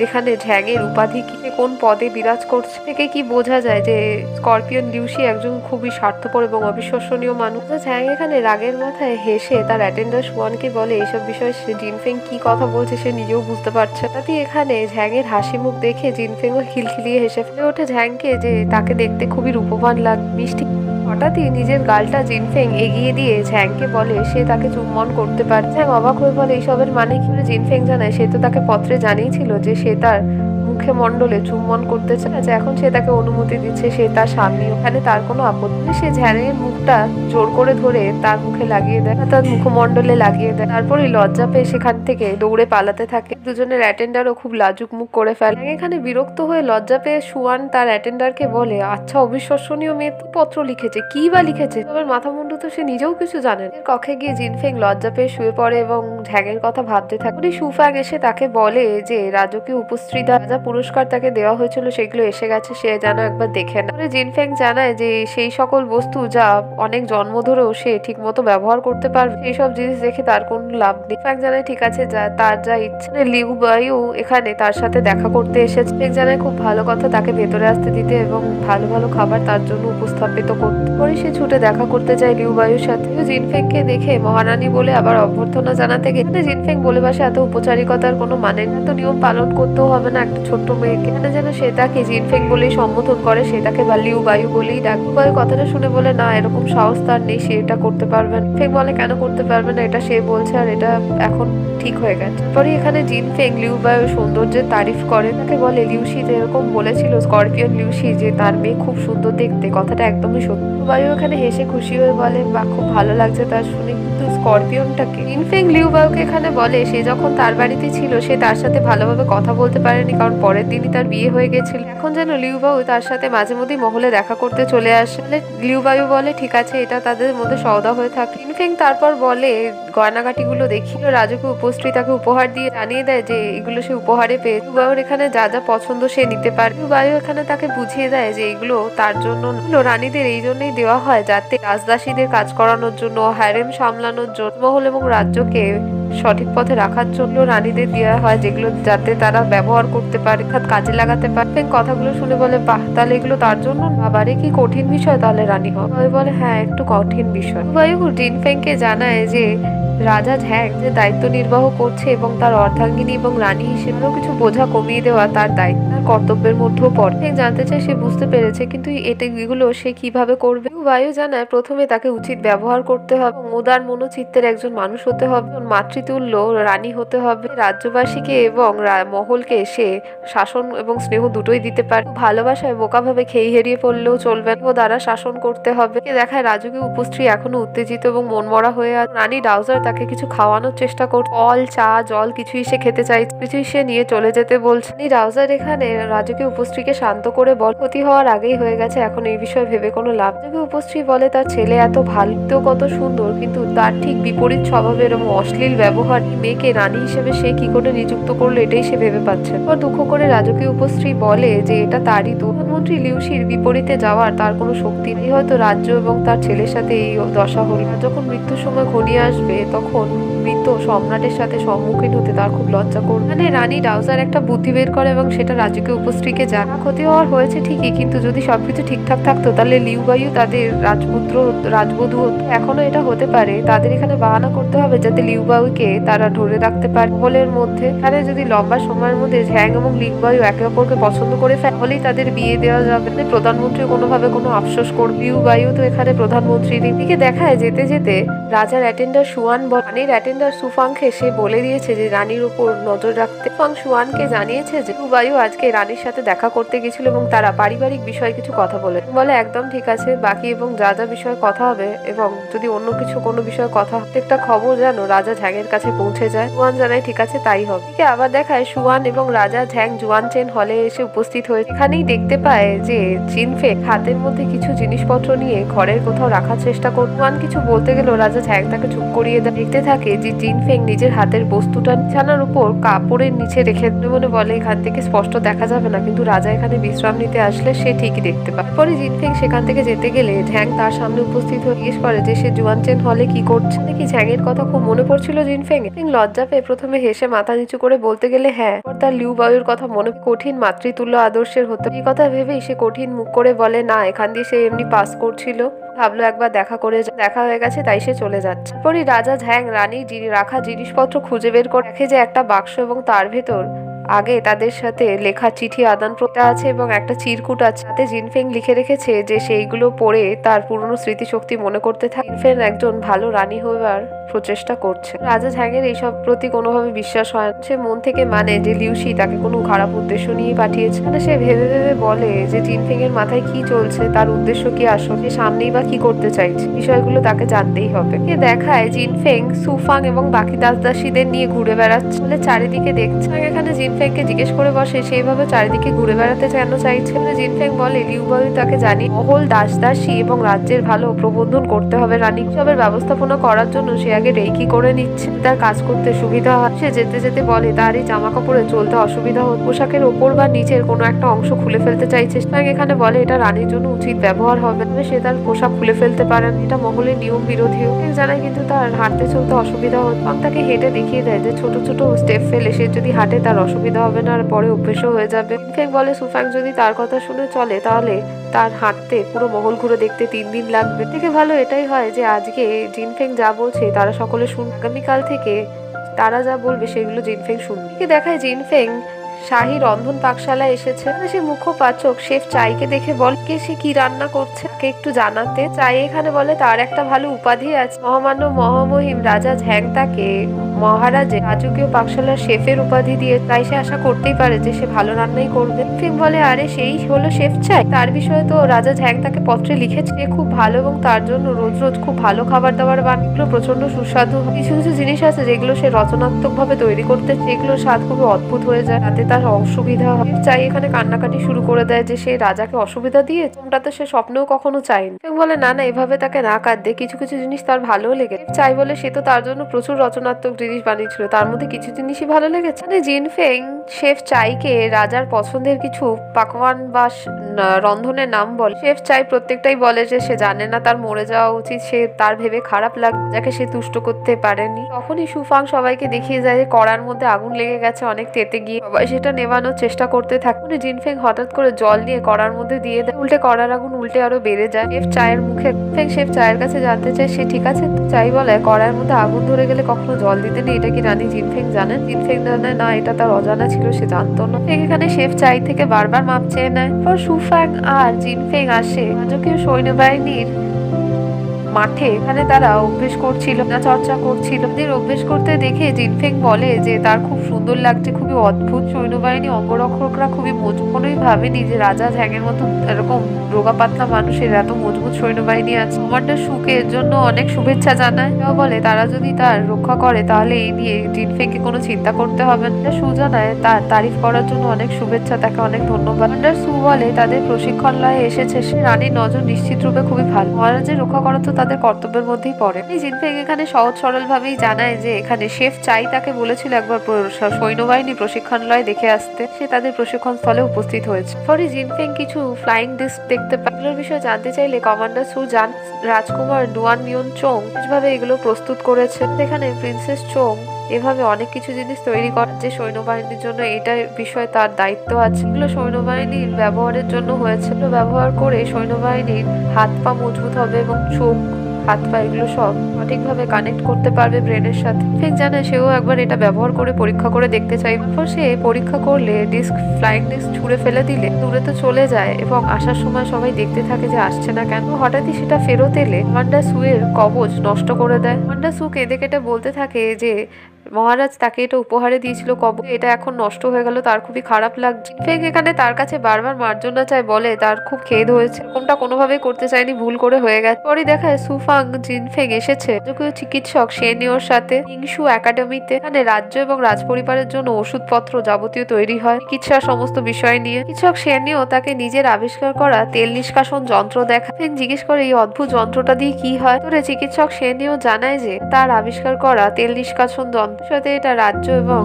যেখানে ঝ্যাং এর উপাধি কি, কোন পদে বিরাজ করছে। থেকে কি বোঝা যায় যে স্করপিয়ন লিউশি একজন খুবই স্বার্থপর এবং অবিশ্বসনীয় মানুষ। ঝ্যাং এখানে রাগের মাথায় হেসে তার অ্যাটেন্ডার সুয়ানকে বলে এইসব বিষয়ে সে জিনফেং কি কথা বলছে সে নিজেও বুঝতে পারছে। তাতে এখানে ঝ্যাং এর হাসি মুখ দেখে জিনফেংও খিলখিলিয়ে হেসে ফেলে ওঠে ঝ্যাংকে, যে তাকে দেখতে খুবই রূপবান লাগে, মিষ্টি। হঠাৎই নিজের গালটা জিনফেং এগিয়ে দিয়ে ঝ্যাংকে বলে সে তাকে চুম্বন করতে পারে। ঝ্যাং অবাক হয়ে বলে এইসবের মানে কি? জিনফেং জানায় সে তো তাকে পত্রে জানিয়েছিল যে সে তার মুখে মণ্ডলে চুম্বন করতে চায়, এখন সে তাকে অনুমতি দিচ্ছে, সে তার স্বামী, ওখানে তার কোনো আপত্তি নেই। সে ঝ্যাংয়ের মুখটা জোর করে ধরে তার মুখে লাগিয়ে দেয়, তার মুখমণ্ডলে লাগিয়ে দেয়। তারপরে লজ্জা পেয়ে সেখান থেকে দৌড়ে পালাতে থাকে। দুজনের অ্যাটেন্ডারও খুব লাজুক মুখ করে ফেলে। এখানে বিরক্ত হয়ে লজ্জা পেয়ে সুয়ান তার অ্যাটেন্ডারকে বলে আচ্ছা, অবিশ্বসনীয় মেয়ে পত্র লিখেছে, কি বা লিখেছে? তবে মাথা মুন্ডু তো সে নিজেও কিছু জানে না। কক্ষে গিয়ে জিনফেং লজ্জা পেয়ে শুয়ে পড়ে এবং ঝ্যাংয়ের কথা ভাবতে থাকে। সুফাং এসে তাকে বলে যে রাজকীয় উপস্ত্রীরা যা পুরস্কার তাকে দেওয়া হয়েছিল সেগুলো এসে গেছে, সে যেন একবার দেখে না। জিনফেং জানায় যে সেই সকল বস্তু যা অনেক জন্ম ধরেও সে ঠিক মতো ব্যবহার করতে পারবে, সেই সব জিনিস দেখে তার কোনো লাভ নেই। ফ্যাং জানায় ঠিক আছে, যা তার যা ইচ্ছে। লিউ বায়ু এখানে তার সাথে দেখা করতে এসেছে। ফ্যাং জানায় খুব ভালো কথা তাকে ভেতরে আসতে দিতে এবং ভালো ভালো খাবার তার জন্য উপস্থাপিত করতে। পরে সে ছুটে দেখা করতে যায় লিউ বায়ুর সাথে। জিনফেংকে দেখে মহারানী বলে আবার অভ্যর্থনা জানাতে গেলে জিনফেং বলে বাসে এত উপচারিকতার কোনো মানে নেই, এত নিয়ম পালন করতেও হবে না একটা ছোট্ট মেয়েকে। যেন সে তাকে জিনফেং বলেই সম্বোধন করে, সে তাকে লিউ বায়ু বলেই ডাক। বায়ু কথাটা শুনে বলে না, এরকম সাহস তার নেই, সে এটা করতে পারবে না। ফেং বলে কেন করতে পারবে না, এটা সে বলছে আর এটা এখন ঠিক হয়ে গেছে। পরে এখানে জিনফেং লিউ বায়ু সৌন্দর্যের তারিফ করে, তাকে বলে লিউশি যেরকম বলেছিল স্করপিয়ন লিউশি যে তার মেয়ে খুব সুন্দর দেখতে, কথাটা একদমই সত্যি। বায়ু এখানে হেসে খুশি হয়ে বলে বা খুব ভালো লাগছে তার শুনে, কিন্তু স্করপিয়নটাকে। জিনফেং লিউ বায়ুকে এখানে বলে সে যখন তার বাড়িতে ছিল সে তার সাথে ভালোভাবে কথা বলতে পারেনি, কারণ পরের দিনই তার বিয়ে হয়ে গেছিল। এখন যেন লিউ বায়ু তার সাথে মাঝে মধ্যেই মহলে দেখা করতে চলে আসে। লিউ বায়ু বলে ঠিক আছে, এটা তাদের মধ্যে সওদা হয়ে থাকে। জিনফেং তারপর বলে গয়নাগাটিগুলো দেখিয়ে রাজকীয় উপস্ত্রী তাকে উপহার দিয়ে জানিয়ে দেয় যে এগুলো সে উপহারে পেয়ে। লিউ বায়ুর এখানে যা যা পছন্দ সে নিতে পারে। লিউ বায়ু এখানে তাকে বুঝিয়ে দেয় যে এগুলো তার জন্য রানীদের এই জন্যই দেওয়া হয় যাতে রাজদাসীদের কাজ করানোর জন্য, হ্যারেম সামলানোর জন্য, মহল এবং রাজ্যকে সঠিক পথে রাখার জন্য রানীদের দেওয়া হয়, যেগুলো যাতে তারা ব্যবহার করতে পারে, কাজে লাগাতে পারে। কথাগুলো শুনে বলে, বাহ, তাহলে এগুলো তার জন্য? বাবারে কি কঠিন বিষয় তাহলে রানী হওয়া। বলে হ্যাঁ, একটু কঠিন বিষয়। বায়ু জিনফেংকে জানায় যে রাজা ঝ্যাং যে দায়িত্ব নির্বাহ করছে এবং তার অর্ধাঙ্গিনী এবং রানী হিসেবেও কিছু বোঝা কমিয়ে দেওয়া তার দায়িত্ব, তার কর্তব্যের মধ্যেও পড়ে। জানতে চায় সে বুঝতে পেরেছে, কিন্তু এগুলো সে কিভাবে করবে। বায়ু জানায় প্রথমে তাকে উচিত ব্যবহার করতে হবে, উদার মনোচিত্তের একজন মানুষ হতে হবে, মাতৃতুল্য রানী হতে হবে। রাজ্যবাসীকে এবং মহলকে সে শাসন এবং স্নেহ দুটোই দিতে পারে। ভালোবাসায় বোকাভাবে খেই হেরিয়ে পড়লেও চলবে, ও দ্বারা শাসন করতে হবে। দেখায় রাজকীয় উপস্ত্রী এখনো উত্তেজিত এবং মনমরা হয়ে আছে। রানী ডাউজার তাকে কিছু খাওয়ানোর চেষ্টা করছে, ফল, চা, জল কিছুই সে খেতে চাইছে, কিছুই সে নিয়ে চলে যেতে বলছে। রানী ডাউজার এখানে রাজকীয় উপস্ত্রীকে শান্ত করে বল, ক্ষতি হওয়ার আগেই হয়ে গেছে, এখন এই বিষয়ে ভেবে কোনো লাভ। রাজকীয় উপস্ত্রী বলে তার ছেলে এত ভালো, কত সুন্দর, কিন্তু তার ঠিক বিপরীত স্বভাবের এবং অশ্লীল ব্যবহার। মেয়েকে রানী হিসেবে সে কি করে নিযুক্ত করলো এটাই সে ভেবে পাচ্ছে। দুঃখ করে রাজকীয় উপস্ত্রী বলে যে এটা তারই দোষ। প্রধানমন্ত্রী লিউসির বিপরীতে যাওয়ার তার কোনো শক্তি নেই, হয়তো রাজ্য এবং তার ছেলের সাথে এই দশা হল। যখন মৃত্যুর সময় ঘনিয়ে আসবে তখন মৃত সম্রাটের সাথে সম্মুখীন হতে তার খুব লজ্জা করবে। মানে রানী ডাউজার একটা বুদ্ধি বের করে এবং সেটা রাজকীয় উপস্ত্রীকে জানা। ক্ষতি হওয়ার হয়েছে ঠিকই, কিন্তু যদি সবকিছু ঠিকঠাক থাকতো তাহলে লিউ বায়ু তাদের রাজবধূ হতো। এখনো এটা হতে পারে, তাদের এখানে বাহানা করতে হবে যাতে লিউ বায়ুকে তারা ধরে রাখতে পারে মহলের মধ্যে। এখানে যদি লম্বা সময়ের মধ্যে ঝ্যাং এবং লিউ বায়ু একে অপরকে পছন্দ করে ফেলে, তাহলেই তাদের বিয়ে দেওয়া যাবে। প্রধানমন্ত্রী কোনোভাবে কোনো আফসোস করবে। লিউ বায়ু তো এখানে প্রধানমন্ত্রীর দিকে দেখায় যেতে যেতে রাজার অ্যাটেন্ডার সুয়ান রানীর অ্যাটেন্ডার সুফাংকে সে বলে দিয়েছে যে রানীর উপর নজর রাখতে। সুফাং সুয়ানকে জানিয়েছে যে লিউ বায়ু আজকে রানীর সাথে দেখা করতে গেছিল এবং তারা পারিবারিক বিষয়ে কিছু কথা বলে একদম ঠিক আছে, বাকি এবং যা যা বিষয়ে কথা হবে এবং যদি অন্য কিছু কোনো বিষয়ে কথা, প্রত্যেকটা খবর যেন রাজা ঝ্যাংয়ের কাছে পৌঁছে যায়। সুয়ান জানায় ঠিক আছে, তাই হবে। আবার দেখায় সুয়ান এবং রাজা ঝ্যাং জুয়ানচেন হলে এসে উপস্থিত হয়ে এখানেই দেখতে পায় যে জিনফেং হাতের মধ্যে কিছু জিনিসপত্র নিয়ে ঘরের কোথাও রাখার চেষ্টা করছে। জুয়ান কিছু বলতে গেল রাজা ঝ্যাং তাকে চুপ করিয়ে দেয়। দেখতে থাকে যে জিনফেং নিজের হাতের বস্তুটা বিছানার উপর কাপড়ের নিচে রেখে মনে বলে এখান থেকে স্পষ্ট দেখা যাবে না, কিন্তু রাজা এখানে বিশ্রাম নিতে আসলে সে ঠিকই দেখতে পায়। পরে জিনফেং সেখান থেকে যেতে গেলে ঝ্যাং তার সামনে উপস্থিত হয়ে জিজ্ঞেস করে যে সে জুয়ানচেন হলে কি করছে, নাকি ঝ্যাংয়ের কথা খুব মনে পড়ছিল জিনফেং। লজ্জা পেয়ে প্রথমে হেসে মাথা নিচু করে বলতে গেলে হ্যাঁ, তার লিউ বায়ুর কথা মনে, কঠিন মাতৃতুল্য আদর্শের হতো। এই কথা ভেবেই সে কঠিন মুখ করে বলে না, এখান দিয়ে সে এমনি পাস করছিল, ভাবলো একবার দেখা করে দেখা হয়ে গেছে তাই সে চলে যাচ্ছে। পরে রাজা ঝ্যাং রানীর রাখা জিনিসপত্র খুঁজে বের করে দেখে যে একটা বাক্স এবং তার ভেতর আগে তাদের সাথে লেখা চিঠি আদান প্রদান আছে এবং একটা চিরকুট আছে, তাতে জিনফেং লিখে রেখেছে যে সেইগুলো পড়ে তার পুরনো স্মৃতিশক্তি মনে করতে থাকে জিনফেং একজন ভালো রানী হওয়ার প্রচেষ্টা করছে। রাজা ঝ্যাংয়ের এইসব প্রতি কোনোভাবে বিশ্বাস হয় না। সে মন থেকে মানে যে লিউসি তাকে কোনো খারাপ উদ্দেশ্য নিয়ে পাঠিয়েছে। সে ভেবে ভেবে বলে যে জিনফেং এর মাথায় কি চলছে, তার উদ্দেশ্য কি, আসলে সামনেই বা কি করতে চাইছে, বিষয়গুলো তাকে জানতেই হবে। দেখায় জিনফেং সুফাং এবং বাকি দাসদাসীদের নিয়ে ঘুরে বেড়াচ্ছে বলে চারিদিকে দেখছে। এখানে জিনফেংকে জিজ্ঞেস করে বসে সেইভাবে চারিদিকে ঘুরে বেড়াতে কেন চাইছে। জিনফেং বলে লিউ বায়ু তাকে জানি মহল, দাসদাসী এবং রাজ্যের ভালো প্রবন্ধন করতে হবে রানী, সবের ব্যবস্থাপনা করার জন্য সে আগে রেকি করে নিচ্ছে, তার কাজ করতে সুবিধা হয়। সে যেতে যেতে বলে তার এই জামা কাপড়ে চলতে অসুবিধা হচ্ছে, পোশাকের ওপর বা নিচের কোনো একটা অংশ খুলে ফেলতে চাইছে। এখানে বলে এটা রানীর জন্য উচিত ব্যবহার হবে, তবে সে তার পোশাক খুলে ফেলতে পারেন, এটা মহলের নিয়ম বিরোধীও। জানায় কিন্তু তার হাঁটতে চলতে অসুবিধা হচ্ছে। তাকে হেঁটে দেখিয়ে দেয় যে ছোট ছোট স্টেপ ফেলে সে যদি হাঁটে তার অসুবিধা হবে না, আর পরে অভ্যেসও হয়ে যাবে। জিনফেং বলে সুফাং যদি তার কথা শুনে চলে তাহলে তার হাঁটতে পুরো মহল ঘুরে দেখতে 3 দিন লাগবে। থেকে ভালো এটাই হয় যে আজকে জিনফেং যা বলছে তারা সকলে শুনবে, আগামীকাল থেকে তারা যা বলবে সেগুলো জিনফেং শুনবে। দেখায় জিনফেং শাহী রন্ধন পাকশালায় এসেছে। সে মুখপাচক শেফ চাইকে দেখে বলকে সে কি রান্না করছে কে একটু জানাতে। চাই এখানে বলে তার একটা ভালো উপাধি আছে, মহামান্য মহামহিম রাজা ঝ্যাং তাকে মহারাজের রাজকীয় পাকশালার শেফের উপাধি দিয়ে, তাই সে আশা করতেই পারে যে সে ভালো রান্নাই করবে। ফিং বলে আরে সেই হলো শেফ চাই, তার বিষয়ে তো রাজা ঝ্যাং তাকে পত্রে লিখেছে, সে খুব ভালো এবং তার জন্য রোজ রোজ খুব ভালো খাবার দাবার বানানো প্রচন্ড সুস্বাদু। কিছু কিছু জিনিস আছে যেগুলো সে রচনাত্মক ভাবে তৈরি করতে, সেগুলোর স্বাদ খুবই অদ্ভুত হয়ে যায়, তাতে তার অসুবিধা হয়। চাই এখানে কান্নাকাটি শুরু করে দেয় যে সে রাজাকে অসুবিধা দিয়ে, তোমরা তো সে স্বপ্নেও কখনো চায়নি। বলে না না, এভাবে তাকে না কাঁদতে, কিছু কিছু জিনিস তার ভালো লেগে। চাই বলে সে তো তার জন্য প্রচুর রচনাত্মক জিনিস বানিয়েছিল, তার মধ্যে কিছু জিনিসই ভালো লেগেছে। মানে জিনফেং শেফ চাইকে রাজার পছন্দের কিছু পাকওয়ান বা রন্ধনের নাম বলে। শেফ চাই প্রত্যেকটাই বলে যে সে জানে না, তার মরে যাওয়া উচিত, সে তার ভেবে খারাপ লাগে যাকে সে তুষ্ট করতে পারেনি। তখনই সুফাং সবাইকে দেখিয়ে যায় যে কড়ার মধ্যে আগুন লেগে গেছে অনেক তেতে গিয়ে, সবাই সেটা নেভানোর চেষ্টা করতে থাকে। জিনফেং হঠাৎ করে জল নিয়ে কড়ার মধ্যে দিয়ে দেয়, উল্টে কড়ার আগুন উল্টে আরো বেড়ে যায় শেফ চায়ের মুখে। শেফ চায়ের কাছে জানতে চায় সে ঠিক আছে। চাই বলে কড়াইয়ের মধ্যে আগুন ধরে গেলে কখনো জল দিতে নেই, এটা কি রানী জিনফেং জানেন? জিনফেং জানে না, এটা তার অজানা ছিল, সে জানতো না। এখানে শেফ চাই থেকে বারবার মাপ চেয়ে নেয়। পর সুফাং আর জিনফেং আসে রাজকীয় সৈন্যবাহিনীর মাঠে। এখানে তারা অভ্যেস করছিল, চর্চা করছিল। অভ্যেস করতে দেখে জিনফেং বলে যে তার খুব সুন্দর লাগছে, খুবই অদ্ভুত সৈন্যবাহিনী, অঙ্গরক্ষকরা খুবই মজবুত। কোনোই ভাবেনি যে রাজা ঝ্যাংয়ের মতো এরকম রোগা পাতলা মানুষের এত মজবুত সৈন্যবাহিনী আছে। কমান্ডার সুকে এর জন্য অনেক শুভেচ্ছা জানায়। বলে তারা যদি তার রক্ষা করে তাহলে এই নিয়ে জিনফেংকে কোনো চিন্তা করতে হবে না। সু জানায় তার তারিফ করার জন্য অনেক শুভেচ্ছা, তাকে অনেক ধন্যবাদ। কমান্ডার সু বলে তাদের প্রশিক্ষণলয়ে এসেছে, সে রানীর নজর নিশ্চিত রূপে খুবই ভালো, মহারাজের রক্ষা করা তো তাদের কর্তব্যের মধ্যেই পড়ে। জিনফেং এখানে সহজ সরল ভাবেই জানায় যে এখানে শেফ চাই তাকে বলেছিল একবার সৈন্যবাহিনী প্রশিক্ষণলয় দেখে আসতে, সে তাদের প্রশিক্ষণ স্থলে উপস্থিত হয়েছে। পরে জিনফেং কিছু ফ্লাইং ডিস্ক দেখতে পায়। এগুলোর বিষয়ে জানতে চাইলে কমান্ডার সু জান রাজকুমার ডুয়ান মিয়ন চোং বিশেষভাবে এগুলো প্রস্তুত করেছে। এখানে প্রিন্সেস চোং এভাবে অনেক কিছু জিনিস তৈরি করে যে সৈন্যবাহিনীর জন্য এটা বিষয়ে তার দায়িত্ব আছে। এগুলো সৈন্যবাহিনীর ব্যবহারের জন্য হয়েছে, ব্যবহার করে সৈন্যবাহিনীর হাত পা মজবুত হবে এবং চোখ হাত পা এগুলো সব সঠিকভাবে কানেক্ট করতে পারবে ব্রেনের সাথে। ঠিক জানে সেও একবার এটা ব্যবহার করে পরীক্ষা করে দেখতে চাই। সে পরীক্ষা করলে ফ্লাইং ডিস্ক ছুঁড়ে ফেলে দিলে দূরে তো চলে যায় এবং আসার সময় সবাই দেখতে থাকে যে আসছে না কেন। হঠাৎই সেটা ফেরত এলে কমান্ডার সুয়ের কবচ নষ্ট করে দেয়। কমান্ডার সু কেঁদে কেটে বলতে থাকে যে মহারাজ তাকে এটা উপহারে দিয়েছিল কবচ, এটা এখন নষ্ট হয়ে গেল, তার খুবই খারাপ লাগছে। ফেক এখানে তার কাছে বারবার মার্জনা চায়, বলে তার খুব খেদ হয়েছে, এরকমটা কোনোভাবেই করতে চায়নি, ভুল করে হয়ে গেছে। পরে দেখায় সুফাং জিনফেং এসেছে রাজকীয় চিকিৎসক শেনিওর সাথে ইংশু একাডেমিতে। এখানে রাজ্য এবং রাজপরিবারের জন্য ওষুধপত্র যাবতীয় তৈরি হয়, চিকিৎসার সমস্ত বিষয় নিয়ে। চিকিৎসক শেনিও তাকে নিজের আবিষ্কার করা তেল নিষ্কাশন যন্ত্র দেখা। জিজ্ঞেস করে এই অদ্ভুত যন্ত্রটা দিয়ে কি হয়। তোরে চিকিৎসক শেনিও জানায় যে তার আবিষ্কার করা তেল নিষ্কাশন যন্ত্র সাথে এটা রাজ্য এবং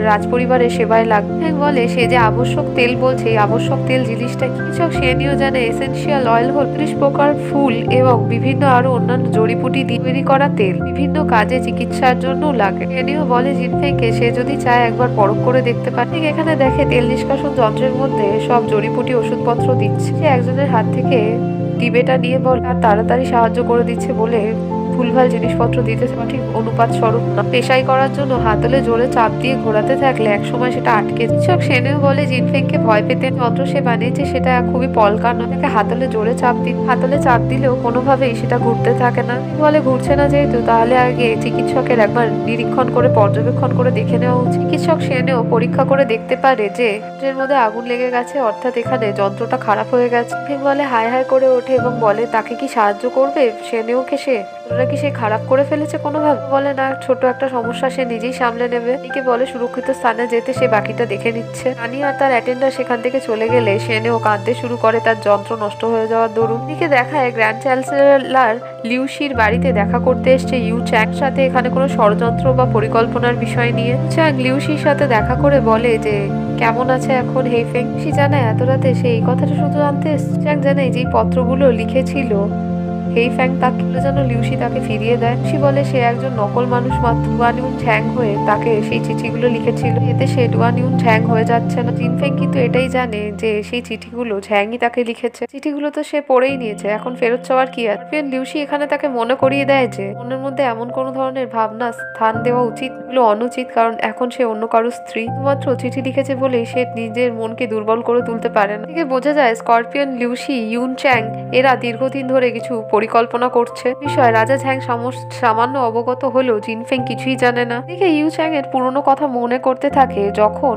রাজপরিবারের সেবায় লাগবে। বলে সে যে আবশ্যক তেল বলছে, এই আবশ্যক তেল জিনিসটা চিকিৎসক শেনিও জানে এসেনশিয়াল অয়েল হল 30 প্রকার ফুল এবং বিভিন্ন আরো অন্যান্য জড়িপুটি দিয়ে তৈরি করা তেল, বিভিন্ন কাজে চিকিৎসার জন্য লাগে। শেনিও বলে জিনফেংকে সে যদি চায় একবার পরখ করে দেখতে পারে। ঠিক এখানে দেখে তেল নিষ্কাশন যন্ত্রের মধ্যে সব জড়িপুটি ওষুধপত্র দিচ্ছে। সে একজনের হাত থেকে ডিবেটা নিয়ে বলে আর তাড়াতাড়ি সাহায্য করে দিচ্ছে বলে ভুলভাল জিনিসপত্র দিতে সঠিক অনুপাত স্বরূপ না। পেশাই করার জন্য হাতলে জোরে চাপ দিয়ে ঘোরাতে থাকলে একসময় সেটা আটকে। চিকিৎসক সেনেও বলে জিনফেংকে ভয় পেতে যন্ত্র সে বানিয়েছে সেটা খুবই পলকা নয়, তাকে হাতলে জোরে চাপ দিন, হাতলে চাপ দিলেও কোনোভাবেই সেটা ঘুরতে থাকে না। বলে ঘুরছে না যেহেতু তাহলে আগে চিকিৎসকের একবার নিরীক্ষণ করে পর্যবেক্ষণ করে দেখে নেওয়া উচিত। চিকিৎসক সেনেও পরীক্ষা করে দেখতে পারে যে এর মধ্যে আগুন লেগে গেছে, অর্থাৎ এখানে যন্ত্রটা খারাপ হয়ে গেছে। বলে হায় হায় করে ওঠে এবং বলে তাকে কি সাহায্য করবে সেনেওকে, ওরা কি সে খারাপ করে ফেলেছে কোনোভাবে। বলে না, ছোট একটা সমস্যা সে নিজেই সামলে নেবে। একে বলে সুরক্ষিত স্থানে যেতে সে বাকিটা দেখে নিচ্ছে। রানী আর তার অ্যাটেন্ডার সেখান থেকে চলে গেলে সেনেও কাঁদতে শুরু করে তার যন্ত্র নষ্ট হয়ে যাওয়ার দরুন। এদিকে দেখায় গ্র্যান্ড চ্যান্সেলর লিউশির বাড়িতে দেখা করতে এসছে ইউ চ্যাং সাথে এখানে কোনো ষড়যন্ত্র বা পরিকল্পনার বিষয় নিয়ে। চ্যাং লিউশির সাথে দেখা করে বলে যে কেমন আছে এখন হেইফেং। সে জানায় এত রাতে সে এই কথাটা শুধু জানতে এসছে। চ্যাং জানায় যে পত্রগুলো লিখেছিল হেইফেং তাকে যেন লিউশি তাকে ফিরিয়ে দেয়। সে বলে সে একজন নকল মানুষ মাত্র, ডুয়ান ইউন ঝ্যাং হয়ে তাকে সেই চিঠিগুলো লিখেছিল, এতে সে ডুয়ান ইউন ঝ্যাং হয়ে যাচ্ছে না। জিনফেং কিন্তু এটাই জানে যে সেই চিঠিগুলো ঝ্যাংই তাকে লিখেছে, চিঠিগুলো তো সে পড়েই নিয়েছে, এখন ফেরত চাওয়ার কি আছে। লিউশি এখানে তাকে মনে করিয়ে দেয় যে মনের মধ্যে এমন কোনো ধরনের ভাবনা স্থান দেওয়া উচিত, এগুলো অনুচিত, কারণ এখন সে অন্য কারো স্ত্রী, শুধুমাত্র চিঠি লিখেছে বলেই সে নিজের মনকে দুর্বল করে তুলতে পারে না। এদিকে বোঝা যায় স্করপিয়ন, লিউশি, ইউন চ্যাং এরা দীর্ঘদিন ধরে কিছু পরিকল্পনা করছে। বিষয় রাজা ঝ্যাং সামান্য অবগত হলেও জিনফেং কিছুই জানে না। এদিকে ইউ চ্যাং এর পুরনো কথা মনে করতে থাকে যখন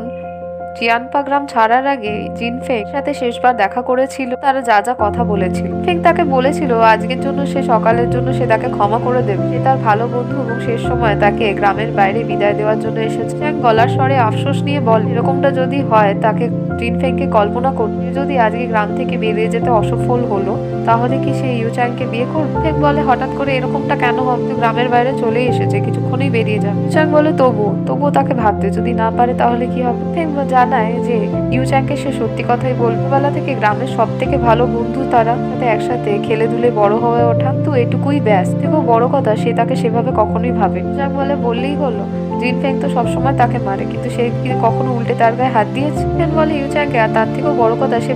জিয়ানপা গ্রাম ছাড়ার আগে জিনফেং সাথে শেষবার দেখা করেছিল, তারা যা যা কথা বলেছিল। ফেং তাকে বলেছিল আজকের জন্য সে সকালের জন্য সে তাকে ক্ষমা করে দেবে, সে তার ভালো বন্ধু এবং শেষ সময় তাকে গ্রামের বাইরে বিদায় দেওয়ার জন্য এসেছে। ফ্যাং গলার স্বরে আফসোস নিয়ে বলে এরকমটা যদি হয় তাকে জিনফেংকে কল্পনা করতে, যদি আজকে গ্রাম থেকে বেরিয়ে যেতে অসফল হলো তাহলে কি সে ইউচ্যাংকে বিয়ে করবে? ফেং বলে হঠাৎ করে এরকমটা কেন হবে, গ্রামের বাইরে চলে এসেছে, কিছুক্ষণই বেরিয়ে যাবে। ইউচ্যাং বলে তবুও তাকে ভাবতে, যদি না পারে তাহলে কি হবে? ফেং জানায় যে ইউচ্যাংকে সে সত্যি কথাই বলবে, বেলা থেকে গ্রামের সব থেকে ভালো বন্ধু তারা, সাথে একসাথে খেলে দুলে বড় হয়ে ওঠা, তো এটুকুই ব্যাস। থেকেও বড় কথা সে তাকে সেভাবে কখনোই ভাবে। ইউচ্যাং বলে বললেই হলো, জিনফেং তো সবসময় তাকে মারে, কিন্তু সে কি কখনো উল্টে তার গায়ে হাত দিয়েছে? ফেং বলে ইউচ্যাংকে, আর তার থেকেও বড় কথা সে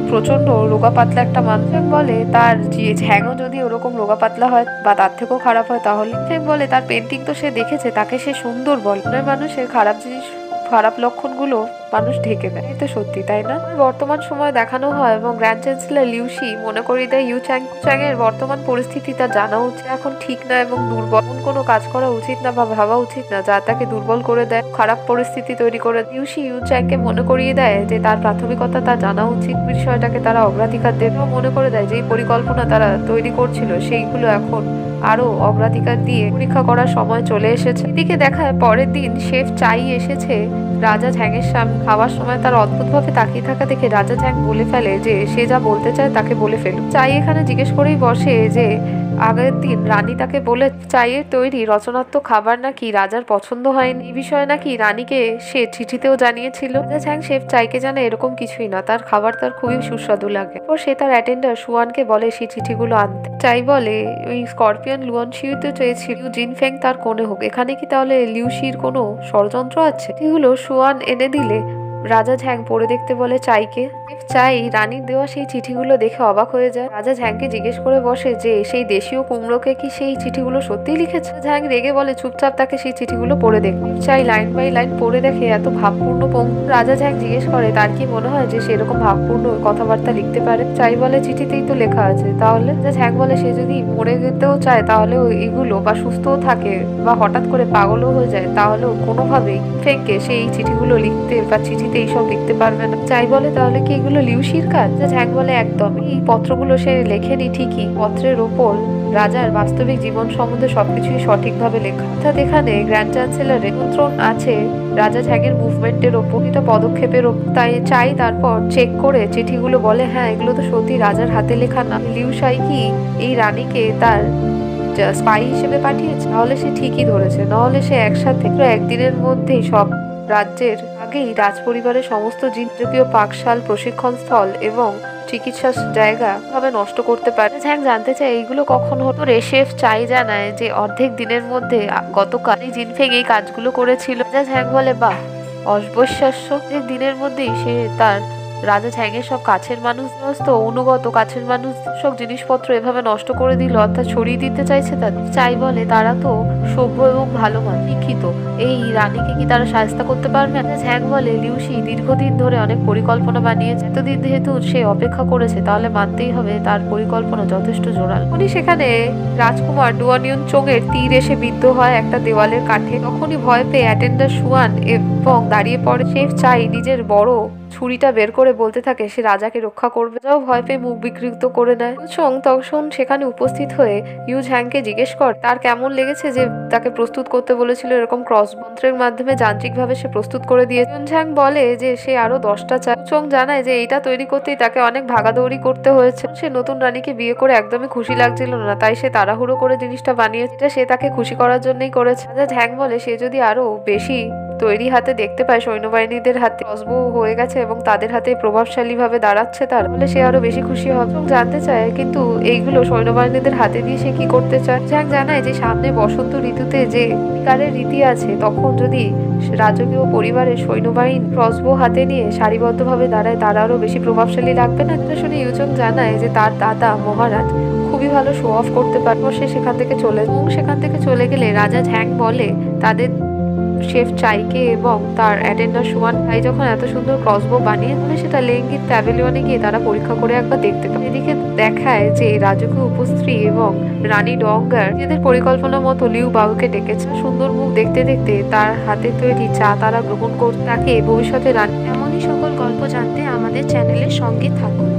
প্রচন্ড রোগা পাতলা একটা মানুষ। ফেং বলে তার ঝ্যাংও যদি ওরকম রোগা পাতলা হয় বা তার থেকেও খারাপ হয় তাহলে? ফেং বলে তার পেন্টিং তো সে দেখেছে, তাকে সে সুন্দর বলে। মানুষের খারাপ জিনিস, খারাপ লক্ষণগুলো মানুষ ঢেকে দেয়, এই তো সত্যি, তাই না? বর্তমান সময় দেখানো হয় এবং গ্র্যান্ড চ্যান্সেলর লিউশি মনে করিয়ে দেয় ইউচ্যাং এর বর্তমান পরিস্থিতি তার জানা উচিত, এখন ঠিক না এবং দুর্বল, কোনো কাজ করা উচিত না বা ভাবা উচিত না যা তাকে দুর্বল করে দেয়, খারাপ পরিস্থিতি তৈরি করে। লিউশি ইউচ্যাংকে মনে করিয়ে দেয় যে তার প্রাথমিকতা তার জানা উচিত, বিষয়টাকে তারা অগ্রাধিকার দেবে। মনে করে দেয় যে পরিকল্পনা তারা তৈরি করছিল সেইগুলো এখন আরো অগ্রাধিকার দিয়ে পরীক্ষা করার সময় চলে এসেছে। এদিকে দেখায় পরের দিন শেফ চাই এসেছে রাজা ঝ্যাংয়ের সামনে। খাওয়ার সময় তার অদ্ভুতভাবে তাকিয়ে থাকা দেখে রাজা ঝ্যাং বলে ফেলে যে সে যা বলতে চায় তাকে বলে ফেলুক। চাই এখানে জিজ্ঞেস করেই বসে যে আগের দিন রানী তাকে বলে চাইয়ের তৈরি রচনাত্মক খাবার নাকি রাজার পছন্দ হয়নি, এই বিষয়ে নাকি রানীকে সে চিঠিতেও জানিয়েছিল। রাজা ঝ্যাং শেফ চাইকে জানে এরকম কিছুই না, তার খাবার তার খুবই সুস্বাদু লাগে। ও সে তার অ্যাটেন্ডার সুয়ানকে বলে সেই চিঠিগুলো আনতে। চাই বলে ওই স্করপিয়ন লুয়ান শিউতে চেয়েছিল জিনফেং তার কোণে হোক, এখানে কি তাহলে লিউশির কোনো ষড়যন্ত্র আছে? এগুলো সুয়ান এনে দিলে রাজা ঝ্যাং পড়ে দেখতে বলে চাইকে। চাই রানীর দেওয়া সেই চিঠিগুলো দেখে অবাক হয়ে যায়। রাজা ঝ্যাংকে জিজ্ঞেস করে বসে যে সেই দেশীয় কুমড়োকে কি সেই চিঠিগুলো সত্যিই লিখেছে? ঝ্যাং রেগে বলে চুপচাপ তাকে সেই চিঠিগুলো পড়ে দেখ। চাই লাইন বাই লাইন পড়ে দেখে এত ভাবপূর্ণ পঙ্ক্তি। রাজা ঝ্যাং জিজ্ঞেস করে তার কি মনে হয় যে সেরকম ভাবপূর্ণ কথাবার্তা লিখতে পারে? চাই বলে চিঠিতেই তো লেখা আছে। তাহলে রাজা ঝ্যাং বলে সে যদি মরে যেতেও চায় তাহলেও এগুলো বা সুস্থও থাকে বা হঠাৎ করে পাগলও হয়ে যায় তাহলেও কোনোভাবেই ফেংকে সেই চিঠিগুলো লিখতে বা চিঠিতে এইসব লিখতে পারবে না। চাই বলে তাহলে কি এগুলো লিউশির কাজ? ঝ্যাং বলে একদম, এই পত্রগুলো সে লেখেনি ঠিকই, পত্রের ওপর রাজার বাস্তবিক জীবন সম্বন্ধে সবকিছুই সঠিকভাবে লেখা, অর্থাৎ এখানে গ্র্যান্ড চ্যান্সেলরের নিয়ন্ত্রণ আছে রাজা ঝ্যাংয়ের মুভমেন্টের ওপর, এটা পদক্ষেপের ওপর। তাই চাই তারপর চেক করে চিঠিগুলো বলে হ্যাঁ এগুলো তো সত্যি রাজার হাতে লেখা না। লিউশাই কি এই রানীকে তার স্পাই হিসেবে পাঠিয়েছে? তাহলে সে ঠিকই ধরেছে, নাহলে সে একসাথে একদিনের মধ্যেই সব রাজ্যের আগেই রাজপরিবারের সমস্ত রাজকীয় পাকশাল, প্রশিক্ষণ স্থল এবং চিকিৎসা জায়গা ভাবে নষ্ট করতে পারে। ঝ্যাং জানতে চায় এইগুলো কখন হতো রে? শেফ চাই জানায় যে অর্ধেক দিনের মধ্যে গতকাল জিনফেং এই কাজগুলো করেছিল। ঝ্যাং বলে বাহ, অবিশ্বাস্য, দিনের মধ্যেই সে তার রাজা ঝ্যাংয়ের সব কাছের মানুষ, সমস্ত অনুগত কাছের মানুষ সব জিনিসপত্র এভাবে নষ্ট করে দিল, অর্থাৎ ছড়িয়ে দিতে চাইছে তাদের। চাই বলে তারা তো সভ্য এবং ভালো মানুষ, শিক্ষিত, এই রানীকে কি তারা সাহায্য করতে পারবে না? ঝ্যাং বলে লিউশি দীর্ঘদিন ধরে অনেক পরিকল্পনা বানিয়েছে, এতদিন যেহেতু সে অপেক্ষা করেছে তাহলে মানতেই হবে তার পরিকল্পনা যথেষ্ট জোরাল। উনি সেখানে রাজকুমার ডুয়ানিয়ন চোং এর তীর এসে বিদ্ধ হয় একটা দেওয়ালের কাঠে, তখনই ভয় পেয়ে অ্যাটেন্ডার সুয়ান এবং দাঁড়িয়ে পড়ে। শেফ চাই নিজের বড় ছুরিটা বের করে বলতে থাকে সে রাজাকে রক্ষা করবে, যাও ভয় পেয়ে মুখ বিকৃত করে নেয়। চোং তখন সেখানে উপস্থিত হয়ে ইউ ঝ্যাংকে জিজ্ঞেস কর তার কেমন লেগেছে যে তাকে প্রস্তুত করতে বলেছিল এরকম ক্রস মন্ত্রের মাধ্যমে যান্ত্রিকভাবে সে প্রস্তুত করে দিয়েছে। ইউ ঝ্যাং বলে যে সে আরো 10টা চায়। চোং জানায় যে এইটা তৈরি করতেই তাকে অনেক ভাগাদৌড়ি করতে হয়েছে, সে নতুন রানীকে বিয়ে করে একদমই খুশি লাগছিল না, তাই সে তাড়াহুড়ো করে জিনিসটা বানিয়েছে, সে তাকে খুশি করার জন্যই করেছে। ঝ্যাং বলে সে যদি আরো বেশি তৈরি হাতে দেখতে পায় সৈন্যবাহিনীদের হাতে ক্রসবো হয়ে গেছে এবং তাদের হাতে প্রভাবশালী ভাবে দাঁড়াচ্ছে, তাহলে সে আরো বেশি খুশি হবে। জানতে চায় কিন্তু এইগুলো সৈন্যবাহিনীদের হাতে দিয়ে সে কি করতে চায়। ঝ্যাং জানায় যে সামনে বসন্ত ঋতুতে যে শিকারের রীতি আছে, তখন যদি রাজকীয় পরিবারের সৈন্যবাহিনী ক্রসবো হাতে নিয়ে সারিবদ্ধভাবে দাঁড়ায় তারা আরো বেশি প্রভাবশালী লাগবে না? শুনে ইউচং জানায় যে তার দাদা মহারাজ খুবই ভালো শো অফ করতে পারবে। সে সেখান থেকে চলে গেলে রাজা ঝ্যাং বলে তাদের শেফ চাইকে এবং তার অ্যাটেন্ডার সুয়ান ভাই যখন এত সুন্দর ক্রসবো বানিয়ে তাহলে সেটা লেঙ্গির প্যাভিলিয়নে গিয়ে তারা পরীক্ষা করে একবার দেখতে পাবে। এদিকে দেখায় যে রাজকীয় উপস্ত্রী এবং রানী ডঙ্গার নিজেদের পরিকল্পনা মতো লিউ বাবুকে ডেকেছে। সুন্দর মুখ দেখতে দেখতে তার হাতে তৈরি চা তারা গ্রহণ করতে, তাকে ভবিষ্যতে রানী এমনই গল্প জানতে আমাদের চ্যানেলের সঙ্গে থাকুন।